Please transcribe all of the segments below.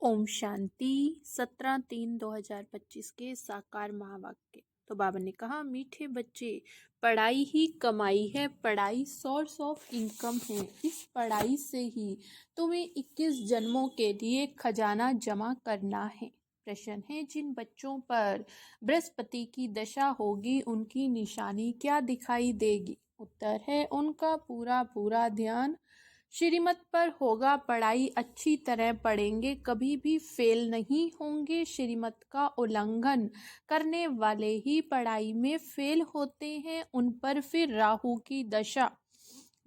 ओम शांति 17/3/2025 के साकार महावाक्य। तो बाबा ने कहा, मीठे बच्चे, पढ़ाई ही कमाई है, पढ़ाई सोर्स ऑफ इनकम है। इस पढ़ाई से ही तुम्हें 21 जन्मों के लिए खजाना जमा करना है। प्रश्न है, जिन बच्चों पर बृहस्पति की दशा होगी उनकी निशानी क्या दिखाई देगी? उत्तर है, उनका पूरा पूरा ध्यान श्रीमत पर होगा। पढ़ाई अच्छी तरह पढ़ेंगे, कभी भी फेल नहीं होंगे। श्रीमत का उल्लंघन करने वाले ही पढ़ाई में फेल होते हैं, उन पर फिर राहु की दशा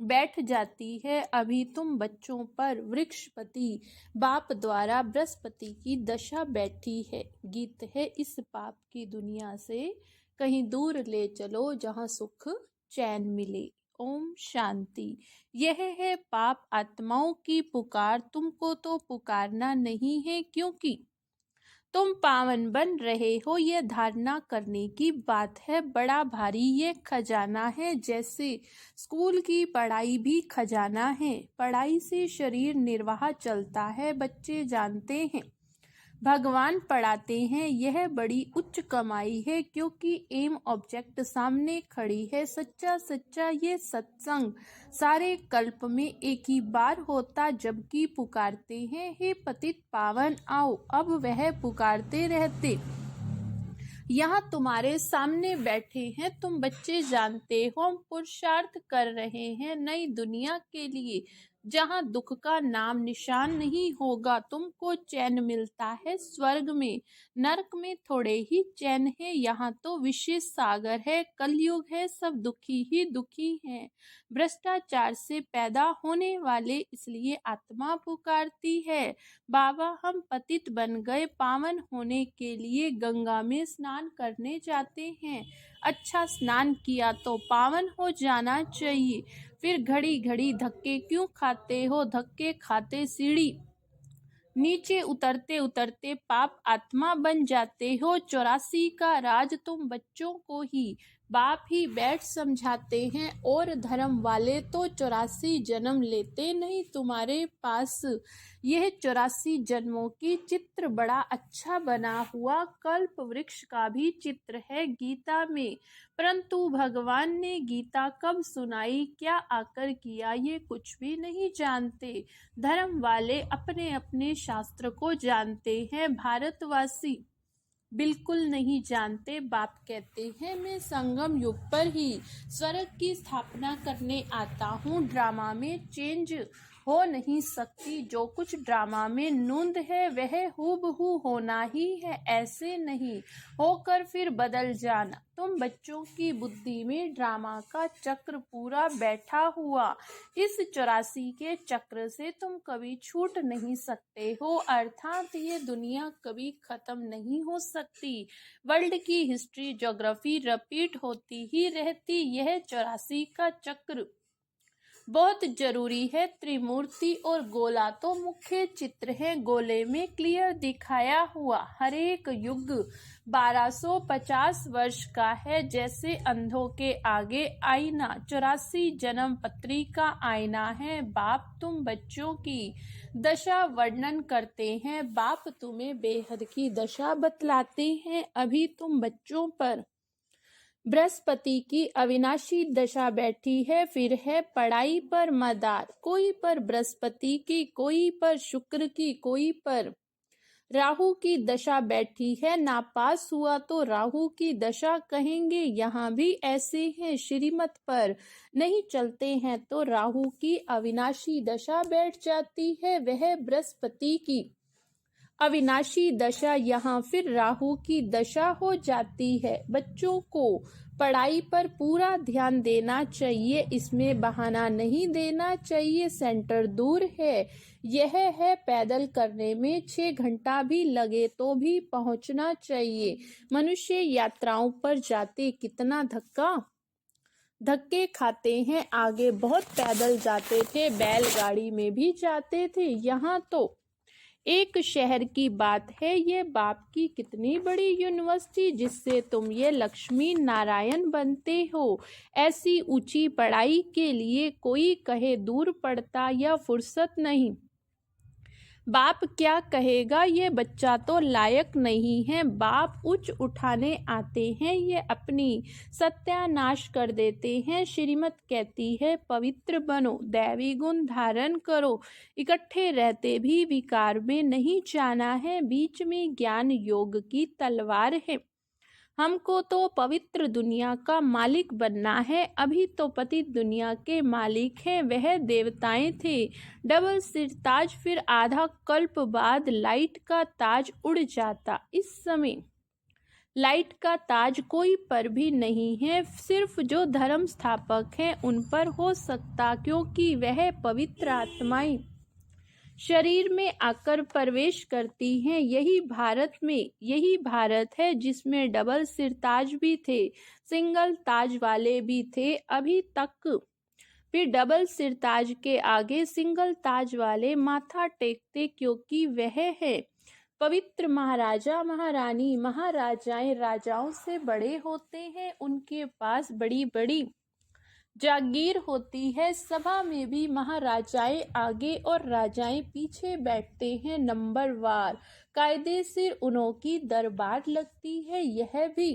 बैठ जाती है। अभी तुम बच्चों पर वृक्षपति बाप द्वारा बृहस्पति की दशा बैठी है। गीत है, इस पाप की दुनिया से कहीं दूर ले चलो जहां सुख चैन मिले। ओम शांति। यह है पाप आत्माओं की पुकार। तुमको तो पुकारना नहीं है, क्योंकि तुम पावन बन रहे हो, यह धारणा करने की बात है। बड़ा भारी ये खजाना है, जैसे स्कूल की पढ़ाई भी खजाना है। पढ़ाई से शरीर निर्वाह चलता है, बच्चे जानते हैं। भगवान पढ़ाते हैं, यह बड़ी उच्च कमाई है, क्योंकि एम ऑब्जेक्ट सामने खड़ी है। सच्चा सच्चा ये सत्संग सारे कल्प में एक ही बार होता, जबकि पुकारते हैं, हे पतित पावन आओ। अब वह पुकारते रहते यहाँ तुम्हारे सामने बैठे हैं। तुम बच्चे जानते हो, हम पुरुषार्थ कर रहे हैं नई दुनिया के लिए, जहाँ दुख का नाम निशान नहीं होगा। तुमको चैन मिलता है स्वर्ग में, नरक में थोड़े ही चैन है। यहाँ तो विशेष सागर है, कलयुग है, सब दुखी ही दुखी हैं। भ्रष्टाचार से पैदा होने वाले, इसलिए आत्मा पुकारती है, बाबा हम पतित बन गए, पावन होने के लिए गंगा में स्नान करने जाते हैं। अच्छा स्नान किया तो पावन हो जाना चाहिए। फिर घड़ी घड़ी धक्के क्यों खाते हो? धक्के खाते सीढ़ी नीचे उतरते उतरते पाप आत्मा बन जाते हो। 84 का राज तुम बच्चों को ही बाप ही बैठ समझाते हैं, और धर्म वाले तो 84 जन्म लेते नहीं। तुम्हारे पास यह 84 जन्मों की चित्र बड़ा अच्छा बना हुआ कल्प वृक्ष का भी चित्र है गीता में, परंतु भगवान ने गीता कब सुनाई, क्या आकर किया, ये कुछ भी नहीं जानते। धर्म वाले अपने अपने शास्त्र को जानते हैं, भारतवासी बिल्कुल नहीं जानते। बाप कहते हैं, मैं संगम युग पर ही स्वर्ग की स्थापना करने आता हूँ। ड्रामा में चेंज हो नहीं सकती। जो कुछ ड्रामा में नूंद है वह हूबहू होना ही है, ऐसे नहीं होकर फिर बदल जाना। तुम बच्चों की बुद्धि में ड्रामा का चक्र पूरा बैठा हुआ, इस 84 के चक्र से तुम कभी छूट नहीं सकते हो। अर्थात ये दुनिया कभी खत्म नहीं हो सकती। वर्ल्ड की हिस्ट्री ज्योग्राफी रिपीट होती ही रहती। यह 84 का चक्र बहुत जरूरी है। त्रिमूर्ति और गोला तो मुख्य चित्र है। गोले में क्लियर दिखाया हुआ हर एक युग 1250 वर्ष का है, जैसे अंधों के आगे आईना। 84 जन्म पत्री का आईना है। बाप तुम बच्चों की दशा वर्णन करते हैं, बाप तुम्हें बेहद की दशा बतलाते हैं। अभी तुम बच्चों पर बृहस्पति की अविनाशी दशा बैठी है, फिर है पढ़ाई पर मदार। कोई पर बृहस्पति की, कोई पर शुक्र की, कोई पर राहु की दशा बैठी है। नापास हुआ तो राहु की दशा कहेंगे। यहाँ भी ऐसे हैं, श्रीमत पर नहीं चलते हैं तो राहु की अविनाशी दशा बैठ जाती है, वह बृहस्पति की अविनाशी दशा यहाँ फिर राहु की दशा हो जाती है। बच्चों को पढ़ाई पर पूरा ध्यान देना चाहिए, इसमें बहाना नहीं देना चाहिए। सेंटर दूर है, यह है पैदल करने में 6 घंटा भी लगे तो भी पहुंचना चाहिए। मनुष्य यात्राओं पर जाते कितना धक्के खाते हैं। आगे बहुत पैदल जाते थे, बैलगाड़ी में भी जाते थे। यहाँ तो एक शहर की बात है। ये बाप की कितनी बड़ी यूनिवर्सिटी, जिससे तुम ये लक्ष्मी नारायण बनते हो। ऐसी ऊंची पढ़ाई के लिए कोई कहे दूर पड़ता या फुर्सत नहीं। बाप क्या कहेगा, ये बच्चा तो लायक नहीं है। बाप उच्च उठाने आते हैं, ये अपनी सत्यानाश कर देते हैं। श्रीमत कहती है पवित्र बनो, दैवी गुण धारण करो। इकट्ठे रहते भी विकार में नहीं जाना है, बीच में ज्ञान योग की तलवार है। हमको तो पवित्र दुनिया का मालिक बनना है। अभी तो पतित दुनिया के मालिक हैं, वह देवताएं थे। डबल सिर ताज, फिर आधा कल्प बाद लाइट का ताज उड़ जाता। इस समय लाइट का ताज कोई पर भी नहीं है, सिर्फ जो धर्म स्थापक हैं उन पर हो सकता, क्योंकि वह पवित्र आत्माएं शरीर में आकर प्रवेश करती हैं। यही भारत है जिसमें डबल सिर ताज भी थे, सिंगल ताज वाले भी थे अभी तक। फिर डबल सिर ताज के आगे सिंगल ताज वाले माथा टेकते, क्योंकि वह है पवित्र। महाराजा महारानी महाराजाएं राजाओं से बड़े होते हैं, उनके पास बड़ी बड़ी जागीर होती है। सभा में भी महाराजाएं आगे और राजाएं पीछे बैठते हैं, नंबर वार कायदे से उन्हों की दरबार लगती है। यह भी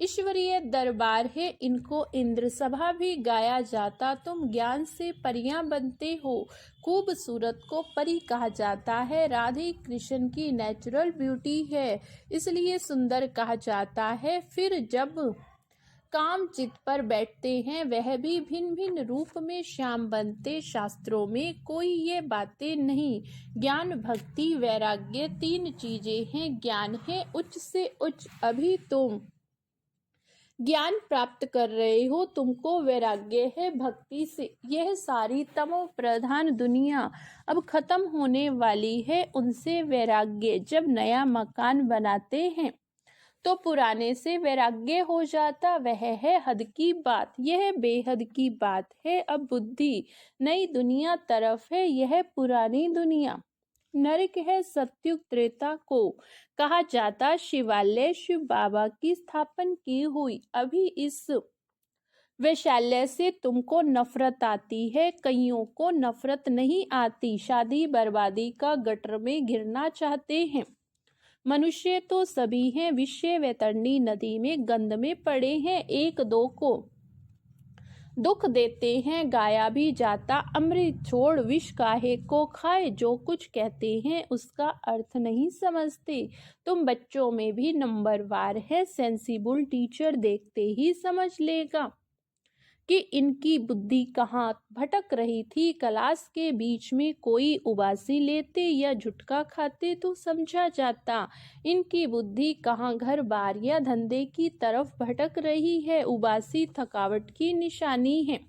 ईश्वरीय दरबार है, इनको इंद्र सभा भी गाया जाता। तुम ज्ञान से परियां बनते हो, खूबसूरत को परी कहा जाता है। राधे कृष्ण की नेचुरल ब्यूटी है, इसलिए सुंदर कहा जाता है। फिर जब काम चित पर बैठते हैं, वह भी भिन्न भिन्न रूप में श्याम बनते। शास्त्रों में कोई ये बातें नहीं। ज्ञान भक्ति वैराग्य तीन चीजें हैं। ज्ञान है उच्च से उच्च, अभी तुम ज्ञान प्राप्त कर रहे हो, तुमको वैराग्य है भक्ति से। यह सारी तमो प्रधान दुनिया अब खत्म होने वाली है, उनसे वैराग्य। जब नया मकान बनाते हैं तो पुराने से वैराग्य हो जाता, वह है हद की बात। यह बेहद की बात है। अब बुद्धि नई दुनिया तरफ है, यह पुरानी दुनिया नरक है। सत्युग त्रेता को कहा जाता शिवालय, शिव बाबा की स्थापना की हुई। अभी इस वैशाल्य से तुमको नफरत आती है, कईयों को नफरत नहीं आती। शादी बर्बादी का गटर में गिरना चाहते हैं। मनुष्य तो सभी हैं, विषय वैतरणी नदी में गंध में पड़े हैं। एक दो को दुख देते हैं, गाया भी जाता अमृत छोड़ विष काहे को खाए। जो कुछ कहते हैं उसका अर्थ नहीं समझते। तुम बच्चों में भी नंबर वार है, सेंसिबल टीचर देखते ही समझ लेगा कि इनकी बुद्धि कहाँ भटक रही थी। क्लास के बीच में कोई उबासी लेते या झुटका खाते तो समझा जाता इनकी बुद्धि कहाँ घर बार या धंधे की तरफ भटक रही है। उबासी थकावट की निशानी है।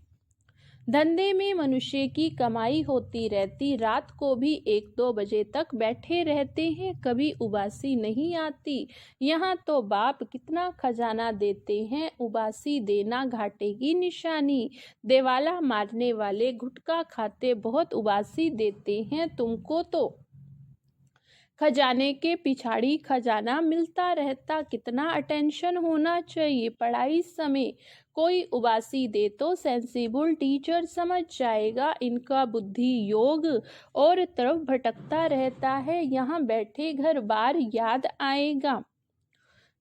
धंधे में मनुष्य की कमाई होती रहती, रात को भी 1-2 बजे तक बैठे रहते हैं, कभी उबासी नहीं आती। यहाँ तो बाप कितना खजाना देते हैं, उबासी देना घाटे की निशानी। देवाला मारने वाले गुटखा खाते बहुत उबासी देते हैं। तुमको तो खजाने के पिछाड़ी खजाना मिलता रहता, कितना अटेंशन होना चाहिए। पढ़ाई समय कोई उबासी दे तो सेंसिबल टीचर समझ जाएगा इनका बुद्धि योग और तरफ भटकता रहता है। यहाँ बैठे घर बार याद आएगा,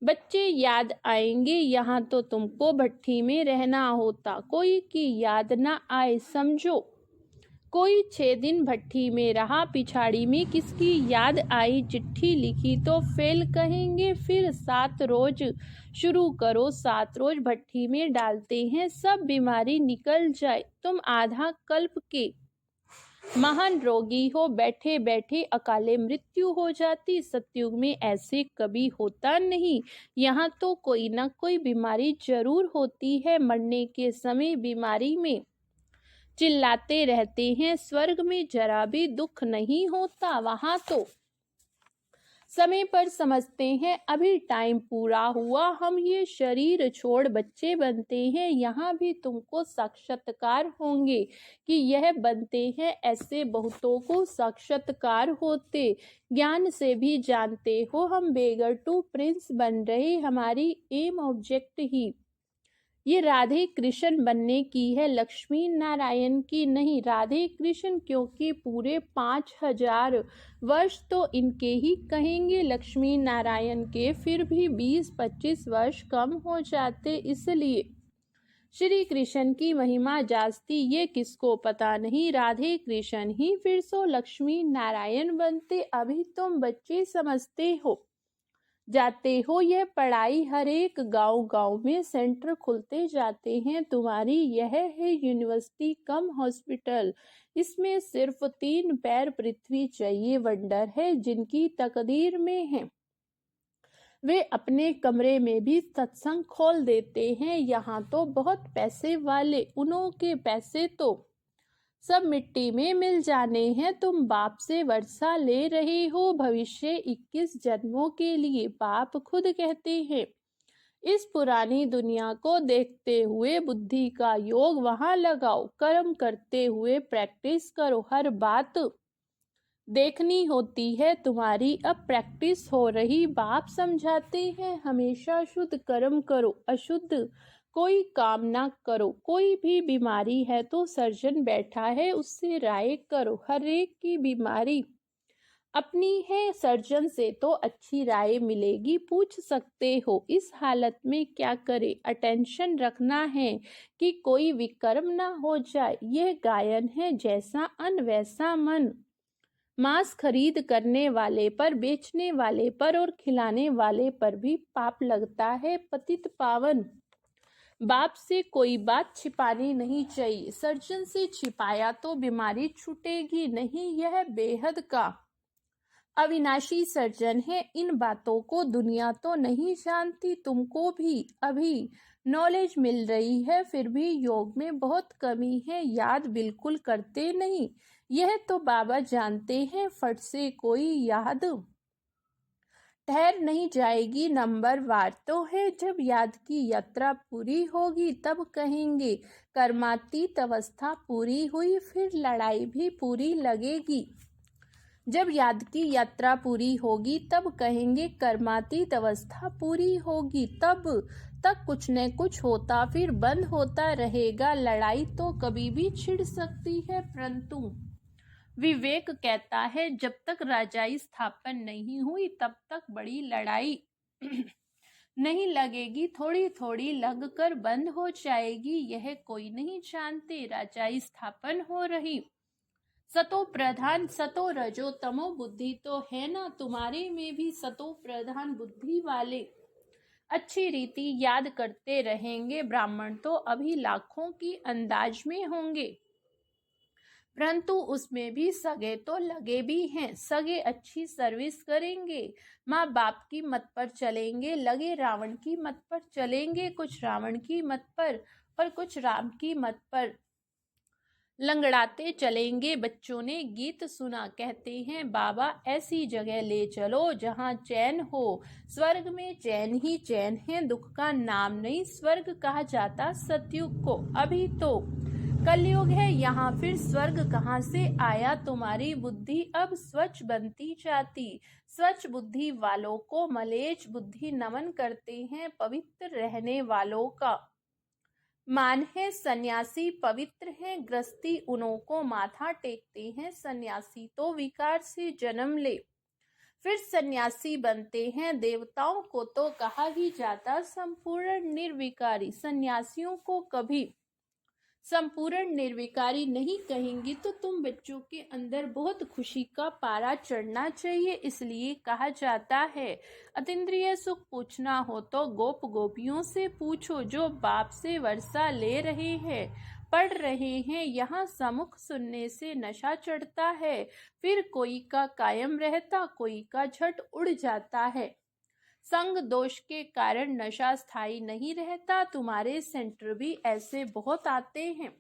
बच्चे याद आएंगे। यहाँ तो तुमको भट्ठी में रहना होता, कोई की याद ना आए समझो। कोई 6 दिन भट्ठी में रहा, पिछाड़ी में किसकी याद आई। चिट्ठी लिखी तो फेल कहेंगे, फिर 7 रोज शुरू करो। 7 रोज भट्ठी में डालते हैं, सब बीमारी निकल जाए। तुम आधा कल्प के महान रोगी हो, बैठे बैठे अकाले मृत्यु हो जाती। सतयुग में ऐसे कभी होता नहीं। यहाँ तो कोई ना कोई बीमारी जरूर होती है। मरने के समय बीमारी में चिल्लाते रहते हैं, स्वर्ग में जरा भी दुख नहीं होता। वहां तो समय पर समझते हैं अभी टाइम पूरा हुआ, हम ये शरीर छोड़ बच्चे बनते हैं। यहाँ भी तुमको साक्षात्कार होंगे कि यह बनते हैं, ऐसे बहुतों को साक्षात्कार होते। ज्ञान से भी जानते हो हम बेगर टू प्रिंस बन रहे, हमारी एम ऑब्जेक्ट ही ये राधे कृष्ण बनने की है, लक्ष्मी नारायण की नहीं। राधे कृष्ण क्योंकि पूरे 5000 वर्ष तो इनके ही कहेंगे लक्ष्मी नारायण के, फिर भी 20-25 वर्ष कम हो जाते, इसलिए श्री कृष्ण की महिमा जास्ती ये किसको पता नहीं। राधे कृष्ण ही फिर सो लक्ष्मी नारायण बनते, अभी तुम बच्चे समझते हो जाते हो। यह पढ़ाई हर एक गांव गांव में सेंटर खुलते जाते हैं तुम्हारी। यह है यूनिवर्सिटी कम हॉस्पिटल, इसमें सिर्फ 3 पैर पृथ्वी चाहिए। वंडर है जिनकी तकदीर में है, वे अपने कमरे में भी सत्संग खोल देते हैं। यहाँ तो बहुत पैसे वाले, उन्हों के पैसे तो सब मिट्टी में मिल जाने हैं। तुम बाप से वर्षा ले रहे हो भविष्य 21 जन्मों के लिए। बाप खुद कहते हैं इस पुरानी दुनिया को देखते हुए बुद्धि का योग वहां लगाओ, कर्म करते हुए प्रैक्टिस करो। हर बात देखनी होती है तुम्हारी, अब प्रैक्टिस हो रही। बाप समझाते हैं हमेशा शुद्ध कर्म करो, अशुद्ध कोई काम ना करो। कोई भी बीमारी है तो सर्जन बैठा है, उससे राय करो। हर एक की बीमारी अपनी है, सर्जन से तो अच्छी राय मिलेगी। पूछ सकते हो इस हालत में क्या करे, अटेंशन रखना है कि कोई विकर्म ना हो जाए। यह गायन है जैसा अन्न वैसा मन। मांस खरीद करने वाले पर, बेचने वाले पर और खिलाने वाले पर भी पाप लगता है। पतित पावन बाप से कोई बात छिपानी नहीं चाहिए, सर्जन से छिपाया तो बीमारी छूटेगी नहीं। यह बेहद का अविनाशी सर्जन है, इन बातों को दुनिया तो नहीं जानती। तुमको भी अभी नॉलेज मिल रही है, फिर भी योग में बहुत कमी है, याद बिल्कुल करते नहीं। यह तो बाबा जानते हैं, फट से कोई याद ठहर नहीं जाएगी। नंबर वार तो है, जब याद की यात्रा पूरी होगी तब कहेंगे कर्मातीत अवस्था पूरी हुई, फिर लड़ाई भी पूरी लगेगी। जब याद की यात्रा पूरी होगी तब कहेंगे कर्मातीत अवस्था पूरी होगी, तब तक कुछ न कुछ होता फिर बंद होता रहेगा। लड़ाई तो कभी भी छिड़ सकती है, परंतु विवेक कहता है जब तक राजाई स्थापन नहीं हुई तब तक बड़ी लड़ाई नहीं लगेगी, थोड़ी थोड़ी लगकर बंद हो जाएगी। यह कोई नहीं जानते राजाई स्थापन हो रही। सतो प्रधान सतो रजो तमो बुद्धि तो है ना तुम्हारे में भी। सतो प्रधान बुद्धि वाले अच्छी रीति याद करते रहेंगे। ब्राह्मण तो अभी लाखों की अंदाज में होंगे, परंतु उसमें भी सगे तो लगे भी हैं। सगे अच्छी सर्विस करेंगे, माँ बाप की मत पर चलेंगे, लगे रावण की मत पर चलेंगे, कुछ रावण की मत पर और कुछ राम की मत पर लंगड़ाते चलेंगे। बच्चों ने गीत सुना, कहते हैं बाबा ऐसी जगह ले चलो जहाँ चैन हो। स्वर्ग में चैन ही चैन है, दुख का नाम नहीं स्वर्ग कहा जाता सतयुग को। अभी तो कलयुग है, यहाँ फिर स्वर्ग कहाँ से आया। तुम्हारी बुद्धि अब स्वच्छ बनती जाती। स्वच्छ बुद्धि वालों को मलेच्छ बुद्धि नमन करते हैं। पवित्र रहने वालों का मान है, सन्यासी पवित्र हैं। गृहस्थी उन्हों को माथा टेकते हैं। सन्यासी तो विकार से जन्म ले फिर सन्यासी बनते हैं। देवताओं को तो कहा ही जाता संपूर्ण निर्विकारी, सन्यासियों को कभी संपूर्ण निर्विकारी नहीं कहेंगी। तो तुम बच्चों के अंदर बहुत खुशी का पारा चढ़ना चाहिए। इसलिए कहा जाता है अतीन्द्रिय सुख पूछना हो तो गोप गोपियों से पूछो, जो बाप से वर्षा ले रहे हैं, पढ़ रहे हैं। यहाँ सम्मुख सुनने से नशा चढ़ता है, फिर कोई का कायम रहता, कोई का झट उड़ जाता है। संग दोष के कारण नशा स्थायी नहीं रहता। तुम्हारे सेंटर भी ऐसे बहुत आते हैं।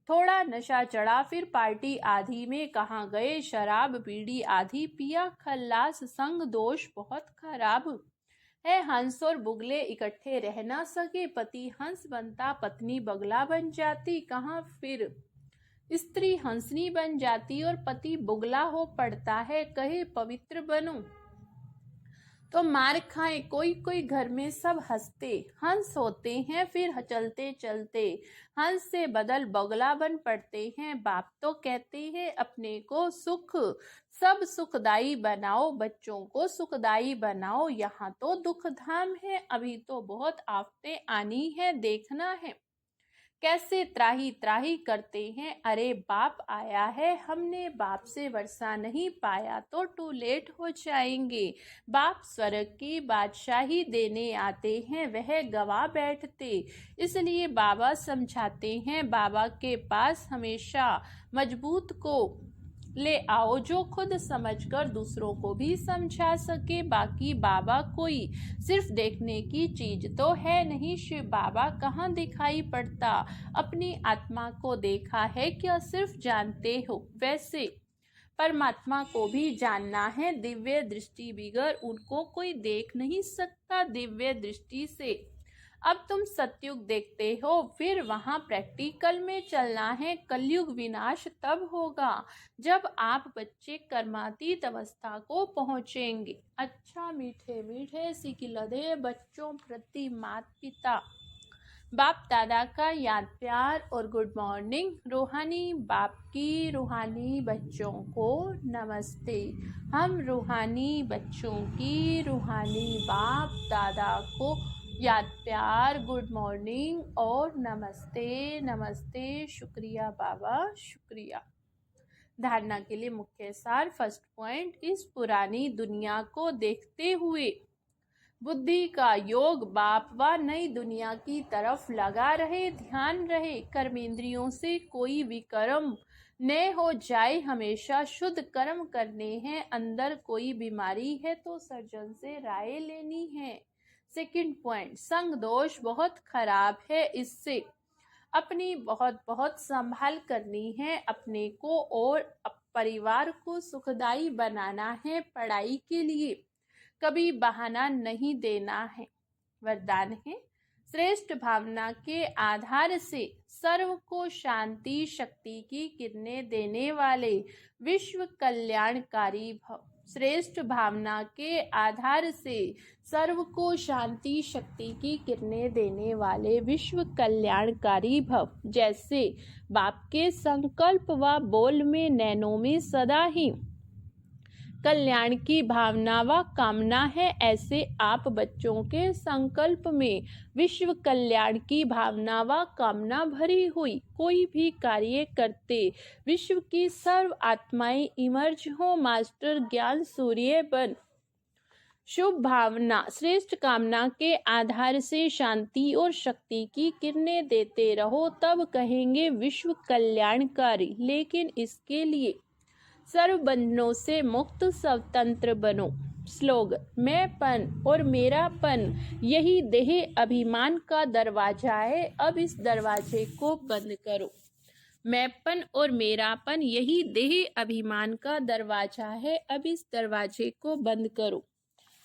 थोड़ा नशा चढ़ा फिर पार्टी आधी में कहाँ गए, शराब बीड़ी आधी पिया, खल्लास। संग दोष बहुत खराब है, हंस और बुगले इकट्ठे रह ना सके। पति हंस बनता पत्नी बगला बन जाती, कहाँ फिर स्त्री हंसनी बन जाती और पति बुगला हो पड़ता है। कहे पवित्र बनो तो मार खाए कोई कोई घर में सब हंसते, हंस होते हैं फिर चलते चलते, हंस से बदल बगला बन पड़ते हैं। बाप तो कहते हैं अपने को सुख सब सुखदाई बनाओ, बच्चों को सुखदाई बनाओ। यहाँ तो दुख धाम है, अभी तो बहुत आफतें आनी है, देखना है कैसे त्राही त्राही करते हैं। अरे बाप आया है, हमने बाप से वर्षा नहीं पाया तो टू लेट हो जाएंगे। बाप स्वर्ग की बादशाही देने आते हैं, वह गवा बैठते, इसलिए बाबा समझाते हैं। बाबा के पास हमेशा मजबूत को ले आओ जो खुद समझकर दूसरों को भी समझा सके। बाकी बाबा कोई सिर्फ देखने की चीज तो है नहीं, शिव बाबा कहाँ दिखाई पड़ता। अपनी आत्मा को देखा है क्या सिर्फ जानते हो, वैसे परमात्मा को भी जानना है। दिव्य दृष्टि बिगर उनको कोई देख नहीं सकता दिव्य दृष्टि से। अब तुम सतयुग देखते हो, फिर वहां प्रैक्टिकल में चलना है। कलयुग विनाश तब होगा जब आप बच्चे कर्मातीत अवस्था को पहुंचेंगे। अच्छा मीठे मीठे सिकिलधे बच्चों प्रति माता पिता बाप दादा का याद प्यार और गुड मॉर्निंग। रूहानी बाप की रूहानी बच्चों को नमस्ते। हम रूहानी बच्चों की रूहानी बाप दादा को याद प्यार गुड मॉर्निंग और नमस्ते नमस्ते। शुक्रिया बाबा शुक्रिया। धारणा के लिए मुख्य सार। फर्स्ट पॉइंट, इस पुरानी दुनिया को देखते हुए बुद्धि का योग बाप व नई दुनिया की तरफ लगा रहे। ध्यान रहे कर्मेंद्रियों से कोई विकर्म न हो जाए, हमेशा शुद्ध कर्म करने हैं। अंदर कोई बीमारी है तो सर्जन से राय लेनी है। सेकंड पॉइंट, संग दोष बहुत खराब है, इससे अपनी बहुत बहुत संभाल करनी है। अपने को और परिवार को सुखदाई बनाना है। पढ़ाई के लिए कभी बहाना नहीं देना है। वरदान है, श्रेष्ठ भावना के आधार से सर्व को शांति शक्ति की किरणें देने वाले विश्व कल्याणकारी भव। श्रेष्ठ भावना के आधार से सर्व को शांति शक्ति की किरणें देने वाले विश्व कल्याणकारी भव। जैसे बाप के संकल्प व बोल में नैनों में सदा ही कल्याण की भावना व कामना है, ऐसे आप बच्चों के संकल्प में विश्व कल्याण की भावना व कामना भरी हुई कोई भी कार्य करते विश्व की सर्व आत्माएं इमर्ज हो। मास्टर ज्ञान सूर्य बन शुभ भावना श्रेष्ठ कामना के आधार से शांति और शक्ति की किरणें देते रहो, तब कहेंगे विश्व कल्याणकारी। लेकिन इसके लिए सर्व बंधनों से मुक्त स्वतंत्र बनो। स्लोगन, मैंपन और मेरापन यही देह अभिमान का दरवाजा है, अब इस दरवाजे को बंद करो। मैंपन और मेरापन यही देह अभिमान का दरवाजा है, अब इस दरवाजे को बंद करो।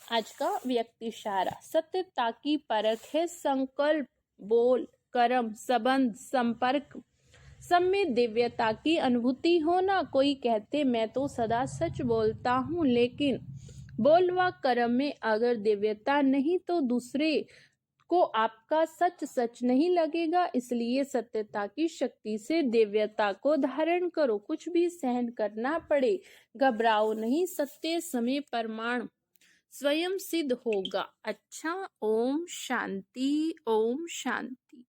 आज का व्यक्ति इशारा, सत्यता की परख है। संकल्प बोल कर्म संबंध संपर्क सब में दिव्यता की अनुभूति होना। कोई कहते मैं तो सदा सच बोलता हूँ, लेकिन बोल व कर्म में अगर दिव्यता नहीं तो दूसरे को आपका सच सच नहीं लगेगा। इसलिए सत्यता की शक्ति से दिव्यता को धारण करो। कुछ भी सहन करना पड़े घबराओ नहीं, सत्य समय प्रमाण स्वयं सिद्ध होगा। अच्छा, ओम शांति ओम शांति।